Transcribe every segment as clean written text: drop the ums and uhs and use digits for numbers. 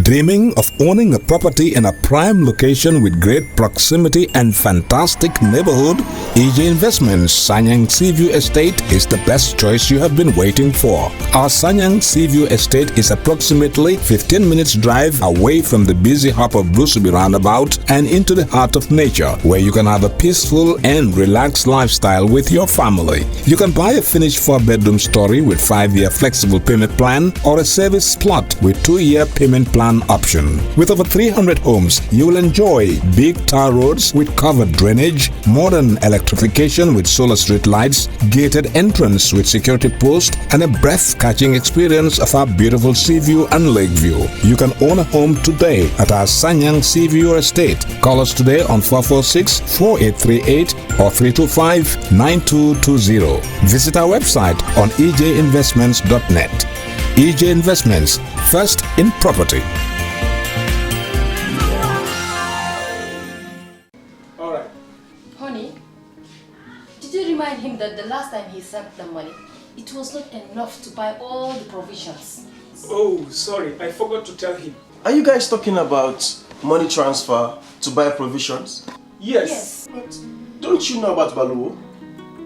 Dreaming of owning a property in a prime location with great proximity and fantastic neighborhood? EJ Investments Sanyang Seaview Estate is the best choice you have been waiting for. Our Sanyang Seaview Estate is approximately 15 minutes drive away from the busy hub of Brusubi roundabout and into the heart of nature, where you can have a peaceful and relaxed lifestyle with your family. You can buy a finished 4-bedroom story with 5-year flexible payment plan or a service plot with 2-year payment plan option. With over 300 homes, you will enjoy big tar roads with covered drainage, modern electrification with solar street lights, gated entrance with security post, and a breath-catching experience of our beautiful sea view and lake view. You can own a home today at our Sanyang Seaview Estate. Call us today on 446-4838 or 325-9220. Visit our website on ejinvestments.net. EJ Investments, first in property. All right. Honey, did you remind him that the last time he sent the money, it was not enough to buy all the provisions? Oh, sorry, I forgot to tell him. Are you guys talking about money transfer to buy provisions? Yes. But don't you know about Baluwo?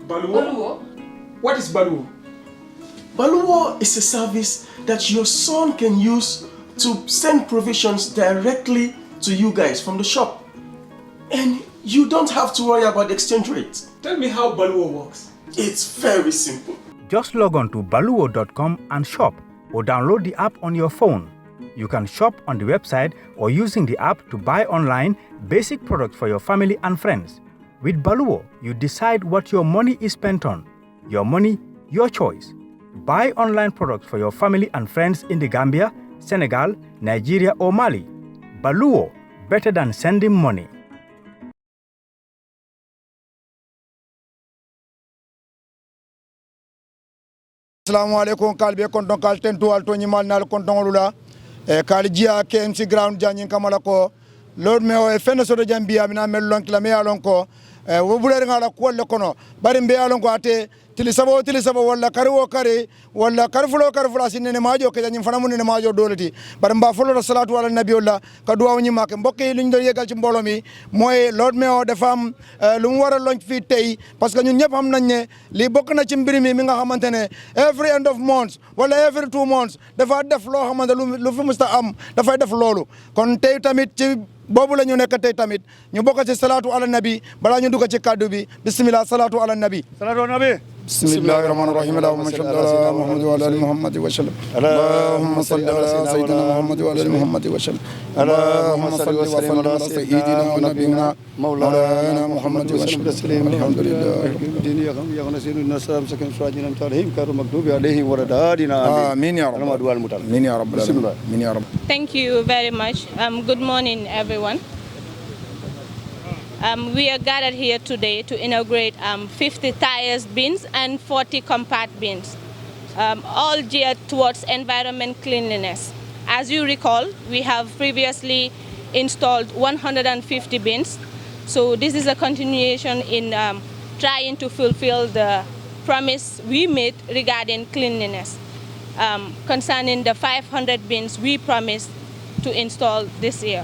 Baluwo? What is Baluwo? Baluwo is a service that your son can use to send provisions directly to you guys from the shop. And you don't have to worry about the exchange rate. Tell me how Baluwo works. It's very simple. Just log on to baluwo.com and shop, or download the app on your phone. You can shop on the website or using the app to buy online basic products for your family and friends. With Baluwo, you decide what your money is spent on. Your money, your choice. Buy online products for your family and friends in the Gambia, Senegal, Nigeria or Mali. Baluwo, better than sending money. Assalamu alaikum kalbe konton kal tentu alto nyimal nal konton lula kal jia KMC ground janyin kamala ko lord me o fene so do jambia mina mel lon kila me alon ko wo bulere ngala ko le kono bari mbe alon ko ate tili sabo wala kari wo kari wala karfulo sinene majo ke nyim fana munene majo dolati bar mba folo salatu ala nabi wala ka duwa nyima ke mbokk luñ do yegal ci mbolo mi moy lord meo de fam lu mu wara launch fi tay parce que ñun ñep xam nañ ne li bokk na ci mbir mi nga xamantene every end of months wala every 2 months dafa def lo xamantene lu fi musta am dafa def lolu kon tay tamit ci bobu la ñu nekk tay tamit ñu bokk ci salatu ala nabi bala ñu dugg ci kaddu bi bismillah salatu ala nabi بسم الله الرحمن الرحيم اللهم صل على محمد وعلى ال محمد وسلم اللهم صل على سيدنا محمد وعلى ال محمد وسلم اللهم صل وسلم على سيدنا ونبينا مولانا محمد وسلم الحمد لله الدين يا غنسين الناس مسكن سواجنا عليهم كانوا مكتوب عليهم وردادنا امين يا رب امين يا رب امين يا رب. Thank you very much. Good morning everyone. We are gathered here today to inaugurate 50 tires bins and 40 compact bins, all geared towards environment cleanliness. As you recall, we have previously installed 150 bins, so this is a continuation in trying to fulfill the promise we made regarding cleanliness. Concerning the 500 bins we promised to install this year.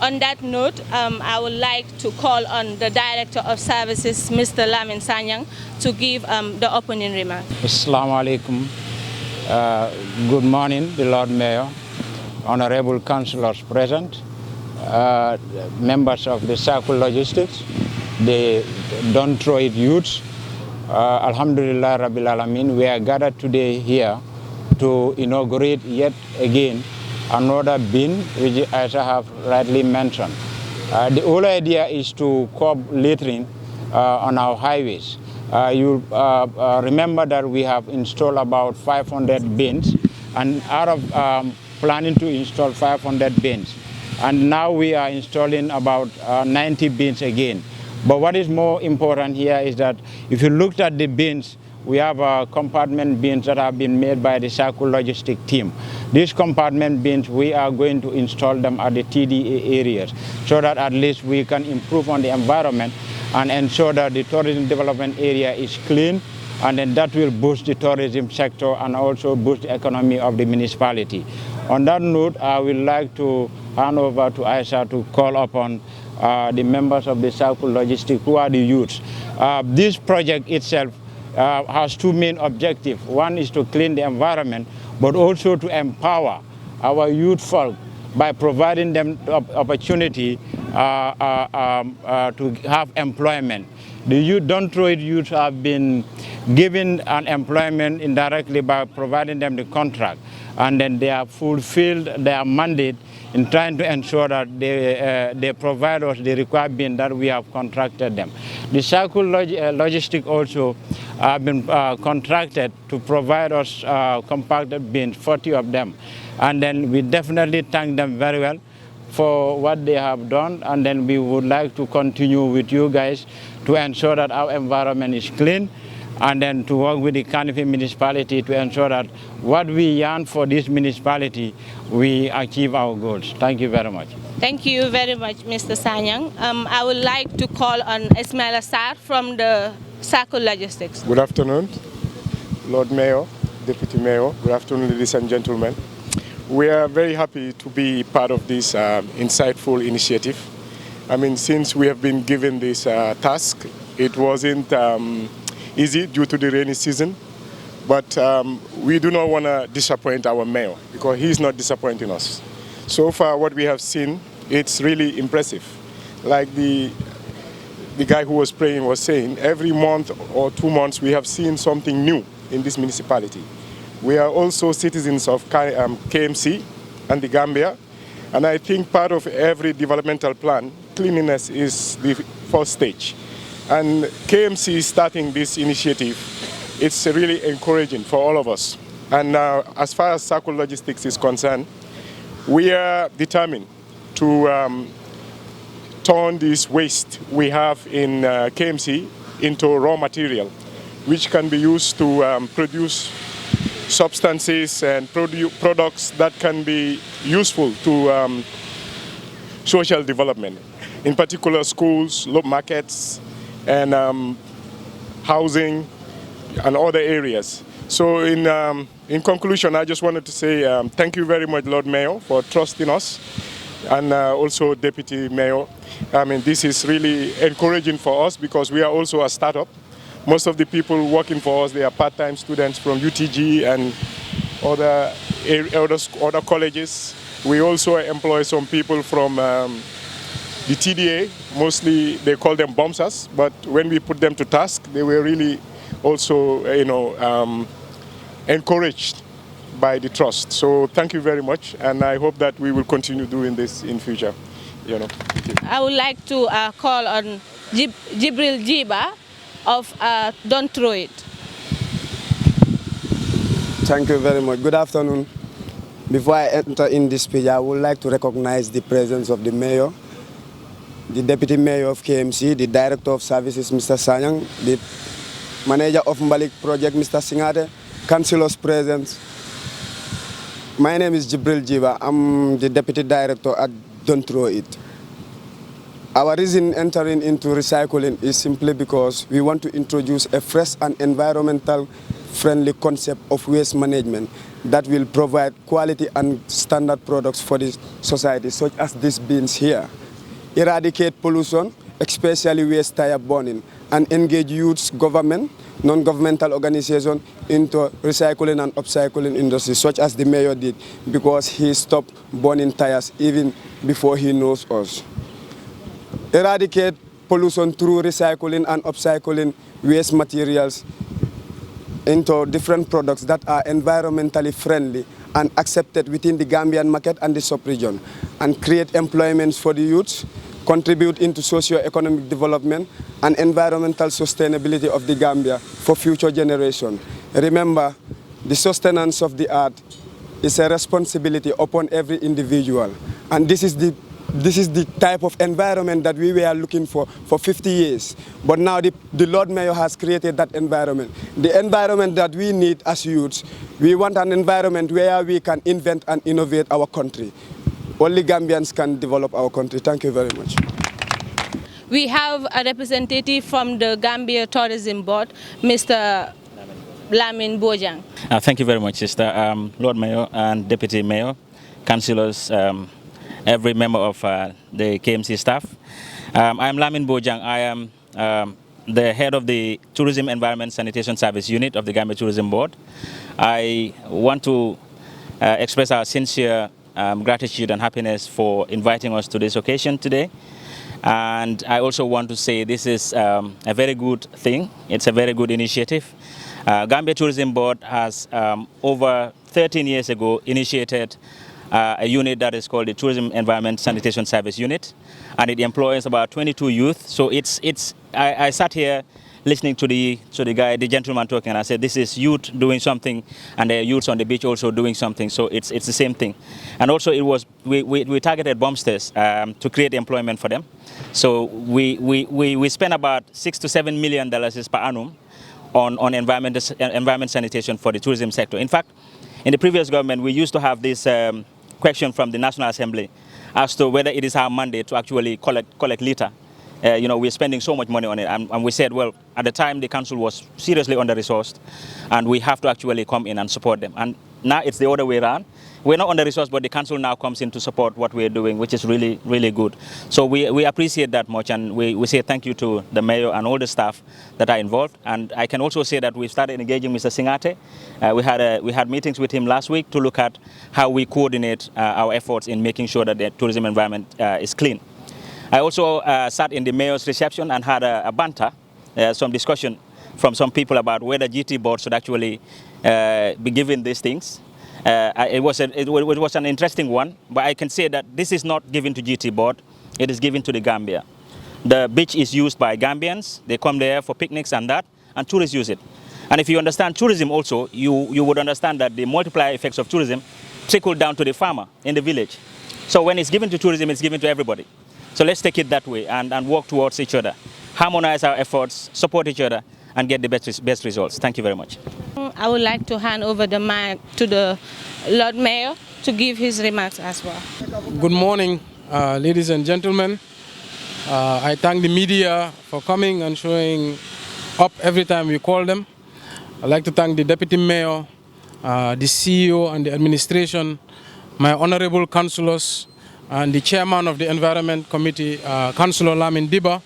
On that note, I would like to call on the Director of Services, Mr. Lamin Sanyang, to give the opening remarks. Assalamu alaikum. Good morning, the Lord Mayor, honorable councillors present, members of the Circle Logistics, the Don't Throw It youths. Alhamdulillah Rabbil Alameen, we are gathered today here to inaugurate yet again another bin, which as I have rightly mentioned. The whole idea is to curb littering on our highways. You remember that we have installed about 500 bins, and out of planning to install 500 bins, and now we are installing about 90 bins again. But what is more important here is that if you looked at the bins, we have compartment bins that have been made by the Circle Logistic team. These compartment bins, we are going to install them at the TDA areas so that at least we can improve on the environment and ensure that the tourism development area is clean, and then that will boost the tourism sector and also boost the economy of the municipality. On that note, I would like to hand over to Aisha to call upon the members of the Circle Logistics, who are the youths. This project itself has two main objectives. One is to clean the environment, but also to empower our youth folk by providing them opportunity to have employment. The youth, Don't Throw It youth have been given an employment indirectly by providing them the contract, and then they have fulfilled their mandate in trying to ensure that they provide us the required bin that we have contracted them. The Circle Logistics also have been contracted to provide us compacted bins, 40 of them. And then we definitely thank them very well for what they have done, and then we would like to continue with you guys to ensure that our environment is clean, and then to work with the Kanifi municipality to ensure that what we yearn for this municipality, we achieve our goals. Thank you very much. Thank you very much, Mr. Sanyang. I would like to call on Ismail Assar from the Circle Logistics. Good afternoon, Lord Mayor, Deputy Mayor. Good afternoon, ladies and gentlemen. We are very happy to be part of this insightful initiative. I mean, since we have been given this task, it wasn't easy due to the rainy season, but we do not want to disappoint our mayor because he's not disappointing us. So far, what we have seen, it's really impressive. Like the guy who was praying was saying, every month or 2 months, we have seen something new in this municipality. We are also citizens of KMC and the Gambia, and I think part of every developmental plan, cleanliness is the first stage. And KMC starting this initiative, it's really encouraging for all of us. And as far as Circle Logistics is concerned, we are determined to turn this waste we have in KMC into raw material, which can be used to produce substances and products that can be useful to social development, in particular schools, markets, and housing and other areas. So in conclusion, I just wanted to say thank you very much, Lord Mayor, for trusting us, and also Deputy Mayor. I mean, this is really encouraging for us because we are also a startup. Most of the people working for us, they are part-time students from UTG and other colleges. We also employ some people from the TDA. Mostly they call them bombsers, but when we put them to task, they were really also, encouraged by the trust. So thank you very much, and I hope that we will continue doing this in future. I would like to call on Jibril Jiba of Don't Throw It. Thank you very much. Good afternoon. Before I enter in this speech, I would like to recognize the presence of the mayor, the deputy mayor of KMC, the director of services, Mr. Sanyang, the manager of Mbalik project, Mr. Singate, councillors present. My name is Jibril Jiba. I'm the deputy director at Don't Throw It. Our reason entering into recycling is simply because we want to introduce a fresh and environmental friendly concept of waste management that will provide quality and standard products for the society, such as these bins here. Eradicate pollution, especially waste tire burning, and engage youths, government, non-governmental organizations into recycling and upcycling industries, such as the mayor did, because he stopped burning tires even before he knows us. Eradicate pollution through recycling and upcycling waste materials into different products that are environmentally friendly and accepted within the Gambian market and the sub-region, and create employment for the youths, contribute into socio-economic development and environmental sustainability of the Gambia for future generations. Remember, the sustenance of the earth is a responsibility upon every individual, and this is the type of environment that we were looking for 50 years. But now the Lord Mayor has created that environment. The environment that we need as youths, we want an environment where we can invent and innovate our country. Only Gambians can develop our country. Thank you very much. We have a representative from the Gambia Tourism Board, Mr. Lamin Bojang. Thank you very much, Sister. Lord Mayor and Deputy Mayor, councillors, every member of the KMC staff. I'm Lamin Bojang. I am the head of the Tourism Environment Sanitation Service Unit of the Gambia Tourism Board. I want to express our sincere gratitude and happiness for inviting us to this occasion today. And I also want to say this is a very good thing. It's a very good initiative. Gambia Tourism Board has over 13 years ago initiated a unit that is called the Tourism Environment Sanitation Service Unit, and it employs about 22 youth. So I sat here listening to the gentleman talking, and I said, this is youth doing something, and the youths on the beach also doing something. So it's the same thing. And also we targeted bombsters to create employment for them. So we spend about $6 to $7 million per annum on environment sanitation for the tourism sector. In fact, in the previous government, we used to have this question from the National Assembly as to whether it is our mandate to actually collect litter. We're spending so much money on it, and we said, well, at the time the council was seriously under-resourced, and we have to actually come in and support them. And now it's the other way around. We're not under-resourced, but the council now comes in to support what we're doing, which is really, really good. So we appreciate that much, and we say thank you to the mayor and all the staff that are involved. And I can also say that we've started engaging Mr. Singate. We had meetings with him last week to look at how we coordinate our efforts in making sure that the tourism environment is clean. I also sat in the mayor's reception and had a banter, some discussion from some people about whether GT board should actually be given these things. It was an interesting one, but I can say that this is not given to GT board, it is given to the Gambia. The beach is used by Gambians, they come there for picnics and that, and tourists use it. And if you understand tourism also, you would understand that the multiplier effects of tourism trickle down to the farmer in the village. So when it's given to tourism, it's given to everybody. So let's take it that way and work towards each other, harmonize our efforts, support each other, and get the best results. Thank you very much. I would like to hand over the mic to the Lord Mayor to give his remarks as well. Good morning, ladies and gentlemen. I thank the media for coming and showing up every time we call them. I'd like to thank the Deputy Mayor, the CEO and the administration, my honorable councillors, and the chairman of the Environment Committee, Councillor Lamin Diba.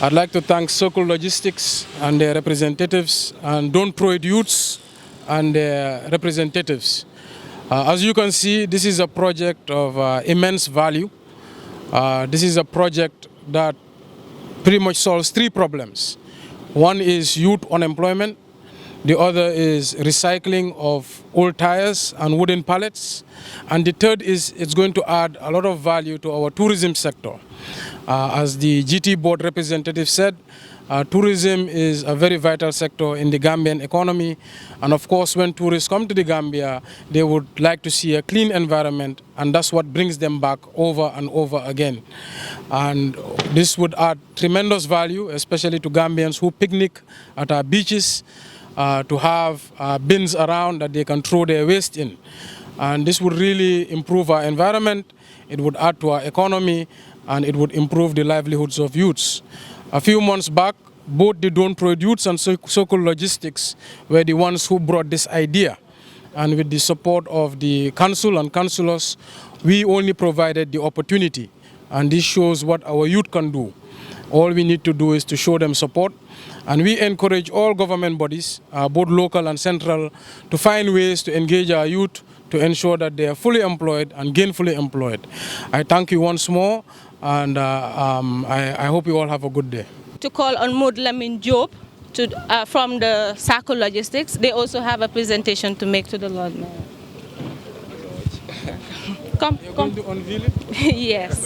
I'd like to thank Circle Logistics and their representatives, and Don't Throw It Youths and their representatives. As you can see, this is a project of immense value. This is a project that pretty much solves three problems. One is youth unemployment. The other is recycling of old tires and wooden pallets. And the third is it's going to add a lot of value to our tourism sector. As the GT board representative said, tourism is a very vital sector in the Gambian economy. And of course, when tourists come to the Gambia, they would like to see a clean environment, and that's what brings them back over and over again. And this would add tremendous value, especially to Gambians who picnic at our beaches, to have bins around that they can throw their waste in. And this would really improve our environment, it would add to our economy, and it would improve the livelihoods of youths. A few months back, both the Don't Throw It Youths and Circle Logistics were the ones who brought this idea. And with the support of the council and councillors, we only provided the opportunity. And this shows what our youth can do. All we need to do is to show them support. And we encourage all government bodies, both local and central, to find ways to engage our youth to ensure that they are fully employed and gainfully employed. I thank you once more, and I hope you all have a good day. To call on Mood Lamin Job from the Circle Logistics. They also have a presentation to make to the Lord Mayor. Come. You're going to unveil it? Yes.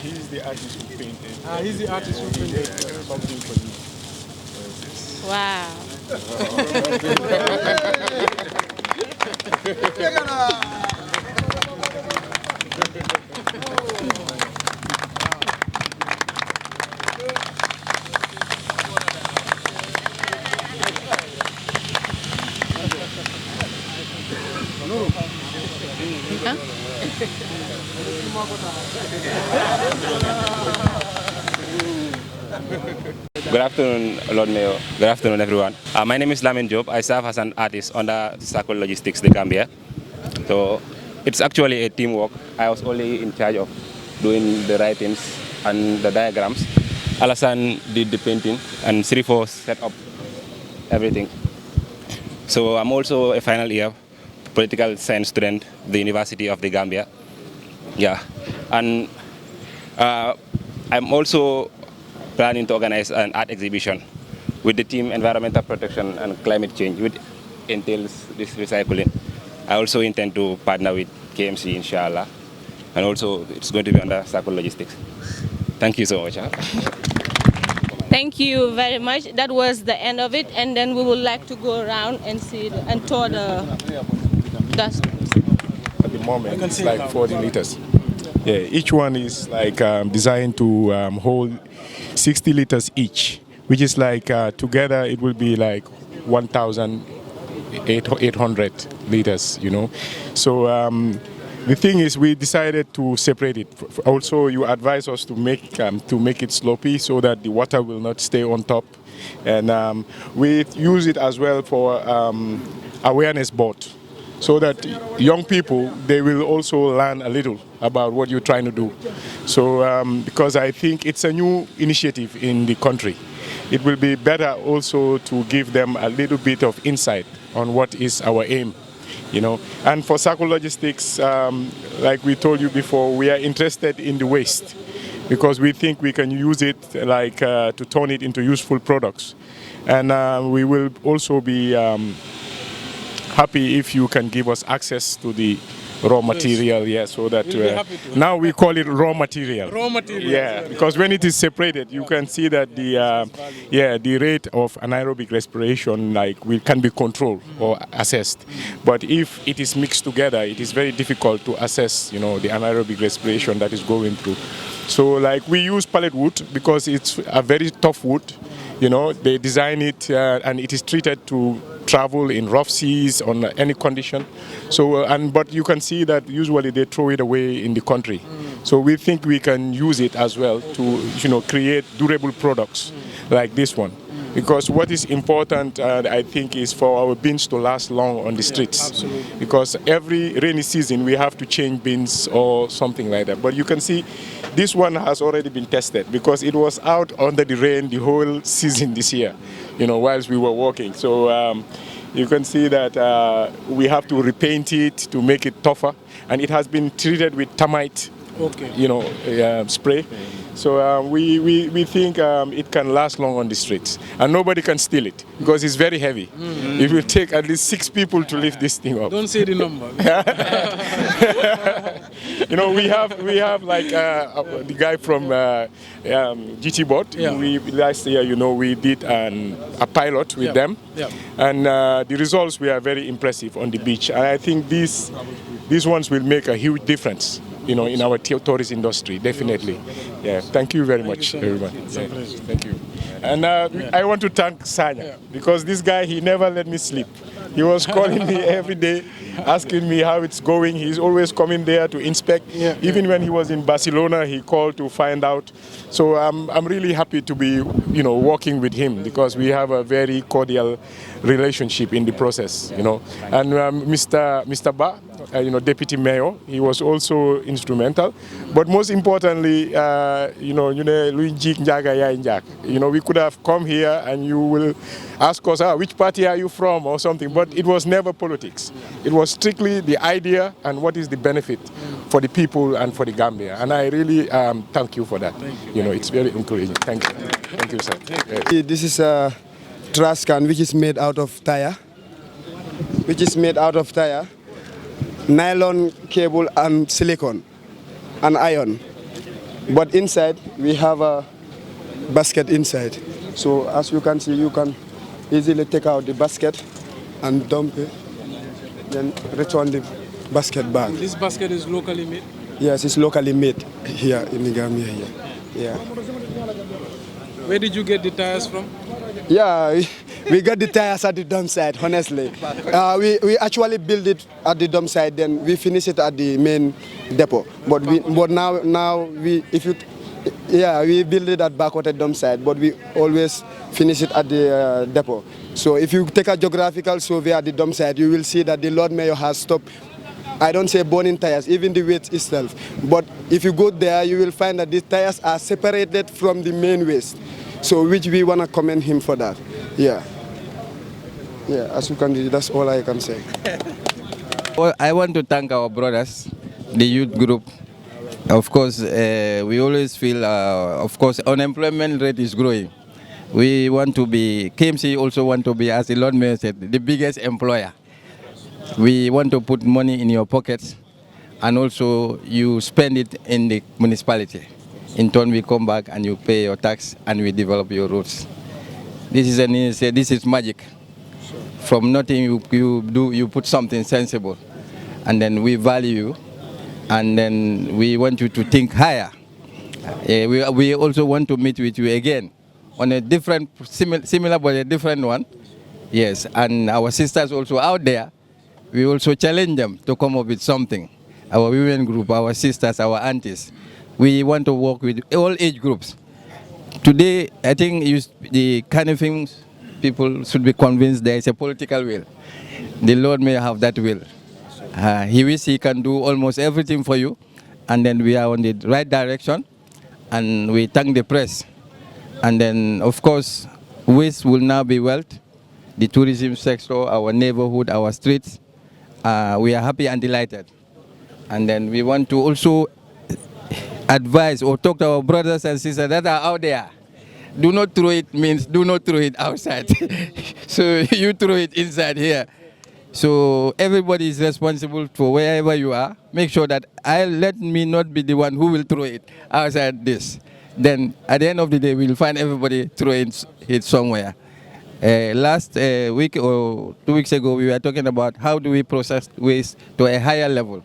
He's the artist who painted. He's the artist who painted something for you. Wow. Good afternoon, Lord Mayor. Good afternoon, everyone. My name is Lamin Job. I serve as an artist under Circle Logistics, the Gambia. So it's actually a teamwork. I was only in charge of doing the writings and the diagrams. Alassane did the painting and Sirifo set up everything. So I'm also a final year political science student at the University of the Gambia. Yeah, and I'm also planning to organize an art exhibition with the team Environmental Protection and Climate Change, which entails this recycling. I also intend to partner with KMC, inshallah, and also it's going to be under Circle Logistics. Thank you so much. Thank you very much. That was the end of it, and then we would like to go around and see and tour the dust. At the moment, it's like 40 liters. Yeah, each one is like designed to hold 60 liters each, which is like together it will be like 1,800 liters, you know. So the thing is, we decided to separate it. Also, you advise us to make it sloppy so that the water will not stay on top, and we use it as well for awareness board, so that young people, they will also learn a little about what you're trying to do. So because I think it's a new initiative in the country, it will be better also to give them a little bit of insight on what is our aim, you know. And for Circle Logistics, like we told you before, we are interested in the waste because we think we can use it like to turn it into useful products. And we will also be happy if you can give us access to the raw material, yeah, so that now we call it raw material. Raw material. Yeah, because when it is separated, you can see that the rate of anaerobic respiration can be controlled or assessed. But if it is mixed together, it is very difficult to assess, you know, the anaerobic respiration that is going through. So like we use pallet wood because it's a very tough wood. You know, they design it and it is treated to travel in rough seas on any condition. So, but you can see that usually they throw it away in the country. So we think we can use it as well to, you know, create durable products like this one. Because what is important, I think, is for our bins to last long on the streets. Absolutely. Because every rainy season we have to change bins or something like that. But you can see this one has already been tested because it was out under the rain the whole season this year, you know, whilst we were walking. So you can see that we have to repaint it to make it tougher. And it has been treated with termite, you know, spray. So we think it can last long on the streets, and nobody can steal it because it's very heavy. It will take at least 6 people to lift this thing up. Don't say the number. You know, we have like the guy from GT Bot. Yeah. Last year, you know, we did a pilot with them, and the results were very impressive on the beach. And I think these ones will make a huge difference, you know, in our tourist industry, definitely. Yeah, thank you very much, everyone. Yeah, thank you. And I want to thank Sanya, because this guy, he never let me sleep. He was calling me every day, asking me how it's going. He's always coming there to inspect. Even when he was in Barcelona, he called to find out. So I'm really happy to be, you know, working with him because we have a very cordial relationship in the process, you know. And Mr. Ba, you know, Deputy Mayor, he was also instrumental. But most importantly, you know, we could have come here and you will ask us, which party are you from or something, but it was never politics. It was strictly the idea and what is the benefit for the people and for the Gambia. And I really thank you for that. You know, it's very encouraging. Thank you. Thank you, sir. This is a trash can which is made out of tire. Nylon cable and silicone and iron. But inside we have a basket inside. So as you can see, you can easily take out the basket and dump it, then return the basket back. This basket is locally made? Yes, it's locally made here in the Gambia here. Yeah. Where did you get the tires from? Yeah, we got the tires at the dump site, honestly. We actually build it at the dump site, then we finish it at the main depot. But now if you Yeah, we build it at Bakote dump site, but we always finish it at the depot. So if you take a geographical survey at the dump site, you will see that the Lord Mayor has stopped, I don't say burning tires, even the waste itself. But if you go there, you will find that these tires are separated from the main waste. So which we want to commend him for that. Yeah. Yeah, as you can see, that's all I can say. Well, I want to thank our brothers, the youth group. Of course, we always feel, of course, unemployment rate is growing. We want to be, KMC also want to be, as the Lord Mayor said, the biggest employer. We want to put money in your pockets and also you spend it in the municipality. In turn, we come back and you pay your tax and we develop your roads. This is magic. From nothing you put something sensible, and then we value you, and then we want you to think higher. We also want to meet with you again on a different, similar but a different one. Yes, and our sisters also out there, we also challenge them to come up with something. Our women group, our sisters, our aunties, we want to work with all age groups. Today, I think the kind of things people should be convinced there is a political will. The Lord may have that will. He wishes he can do almost everything for you, and then we are on the right direction, and we thank the press. And then, of course, waste will now be wealth. The tourism sector, our neighborhood, our streets, we are happy and delighted. And then we want to also advise or talk to our brothers and sisters that are out there. Do not throw it means do not throw it outside. So you throw it inside here. So everybody is responsible for wherever you are. Make sure that let me not be the one who will throw it outside this. Then at the end of the day, we'll find everybody throwing it somewhere. Last week or 2 weeks ago, we were talking about how do we process waste to a higher level.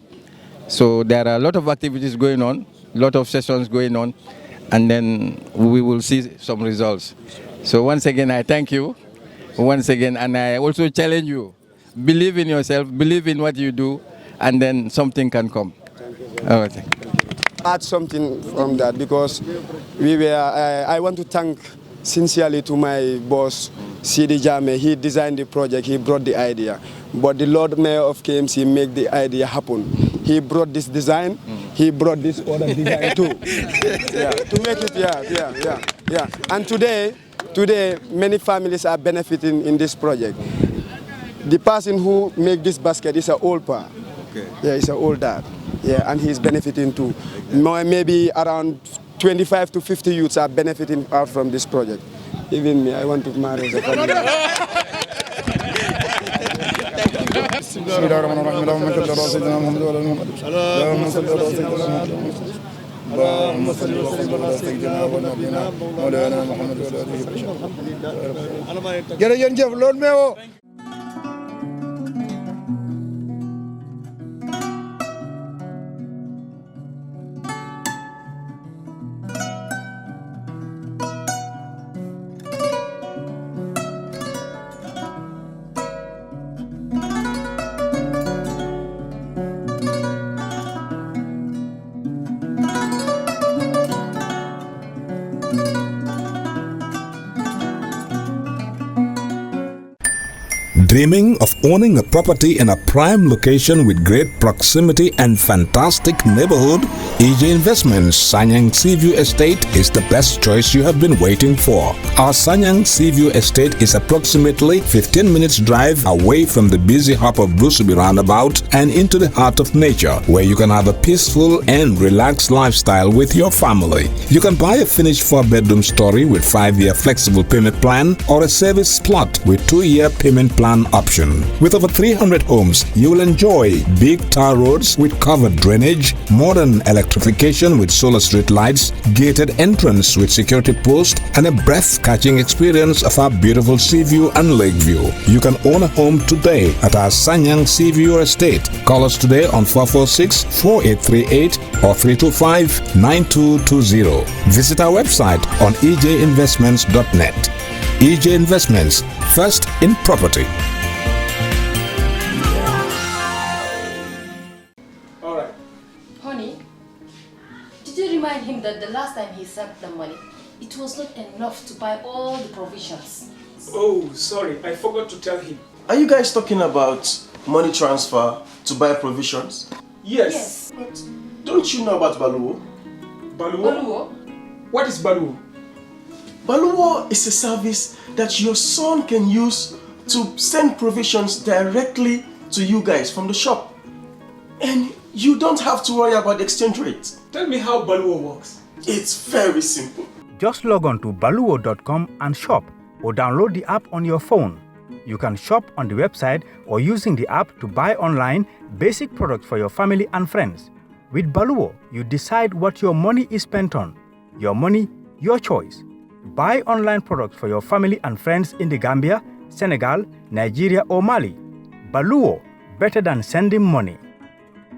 So there are a lot of activities going on, a lot of sessions going on, and then we will see some results. So once again, I thank you. Once again, and I also challenge you. Believe in yourself, believe in what you do, and then something can come. All right. Add something from that because I want to thank sincerely to my boss, Sidi Jame. He designed the project, he brought the idea. But the Lord Mayor of KMC made the idea happen. He brought this design, he brought this other design too. Yeah, to make it, yeah. And today, many families are benefiting in this project. The person who made this basket is an old pa. Okay. Yeah, he's an old dad. Yeah, and he's benefiting too. Maybe around 25 to 50 youths are benefiting out from this project. Even me, I want to marry the family. jërëjëf Lord Mayor. Dreaming of owning a property in a prime location with great proximity and fantastic neighborhood? EJ Investments Sanyang Seaview Estate is the best choice you have been waiting for. Our Sanyang Seaview Estate is approximately 15 minutes drive away from the busy hub of Brusubi roundabout and into the heart of nature, where you can have a peaceful and relaxed lifestyle with your family. You can buy a finished 4-bedroom story with 5-year flexible payment plan or a service plot with 2-year payment plan option. With over 300 homes, you will enjoy big tar roads with covered drainage, modern electrification with solar street lights, gated entrance with security post, and a breath-catching experience of our beautiful sea view and lake view. You can own a home today at our Sanyang Seaview Estate. Call us today on 446-4838 or 325-9220. Visit our website on ejinvestments.net. EJ Investments, first in property. Honey, did you remind him that the last time he sent the money, it was not enough to buy all the provisions. Oh, sorry, I forgot to tell him. Are you guys talking about money transfer to buy provisions? Yes. But don't you know about Baluwo? Baluwo? What is Baluwo? Baluwo is a service that your son can use to send provisions directly to you guys from the shop. And you don't have to worry about the exchange rate. Tell me how Baluwo works. It's very simple. Just log on to baluwo.com and shop, or download the app on your phone. You can shop on the website or using the app to buy online basic products for your family and friends. With Baluwo, you decide what your money is spent on. Your money, your choice. Buy online products for your family and friends in the Gambia, Senegal, Nigeria or Mali. Baluwo, better than sending money.